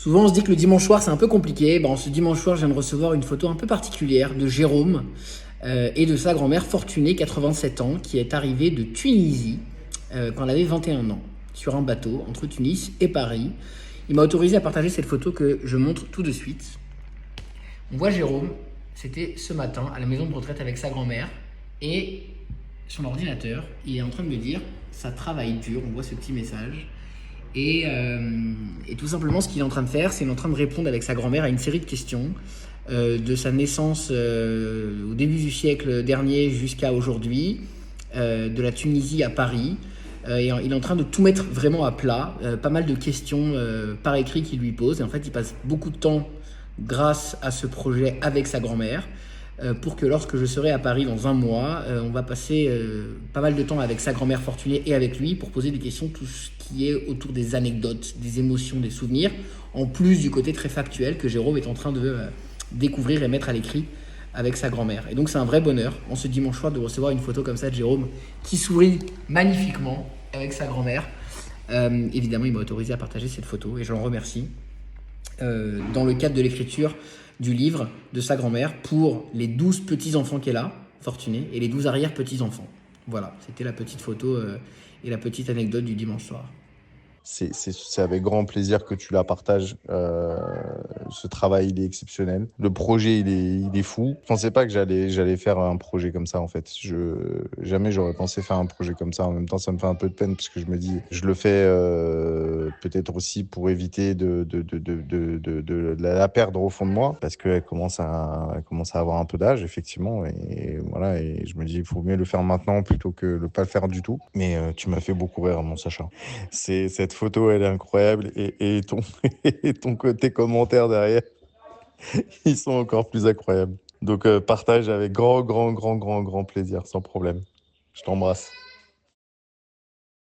Souvent, on se dit que le dimanche soir, c'est un peu compliqué. Ce dimanche soir, je viens de recevoir une photo un peu particulière de Jérôme et de sa grand-mère Fortunée, 87 ans, qui est arrivée de Tunisie quand elle avait 21 ans, sur un bateau entre Tunis et Paris. Il m'a autorisé à partager cette photo que je montre tout de suite. On voit Jérôme, c'était ce matin à la maison de retraite avec sa grand-mère et son ordinateur, il est en train de me dire ça travaille dur, on voit ce petit message. Et tout simplement, ce qu'il est en train de faire, c'est qu'il est en train de répondre avec sa grand-mère à une série de questions de sa naissance au début du siècle dernier jusqu'à aujourd'hui, de la Tunisie à Paris. Et il est en train de tout mettre vraiment à plat, pas mal de questions par écrit qu'il lui pose. Et en fait, il passe beaucoup de temps grâce à ce projet avec sa grand-mère. Pour que lorsque je serai à Paris dans un mois, on va passer pas mal de temps avec sa grand-mère Fortunée et avec lui pour poser des questions, tout ce qui est autour des anecdotes, des émotions, des souvenirs, en plus du côté très factuel que Jérôme est en train de découvrir et mettre à l'écrit avec sa grand-mère. Et donc c'est un vrai bonheur en ce dimanche soir de recevoir une photo comme ça de Jérôme qui sourit magnifiquement avec sa grand-mère. Évidemment, il m'a autorisé à partager cette photo et je l'en remercie. Dans le cadre de l'écriture du livre de sa grand-mère pour les 12 petits-enfants qu'elle a, Fortunés, et les 12 arrière-petits-enfants. Voilà, c'était la petite photo et la petite anecdote du dimanche soir. C'est avec grand plaisir que tu la partages. Ce travail, il est exceptionnel. Le projet, il est fou. Je pensais pas que j'allais faire un projet comme ça, en fait. Jamais j'aurais pensé faire un projet comme ça. En même temps, ça me fait un peu de peine parce que je me dis, je le fais peut-être aussi pour éviter de la perdre au fond de moi parce qu'elle elle commence à avoir un peu d'âge, effectivement. Et voilà. Et je me dis, il faut mieux le faire maintenant plutôt que ne pas le faire du tout. Mais tu m'as fait beaucoup rire, mon Sacha. Cette photo, elle est incroyable et ton, et ton côté commentaire derrière, ils sont encore plus incroyables. Donc partage avec grand, grand, grand, grand, grand plaisir, sans problème. Je t'embrasse.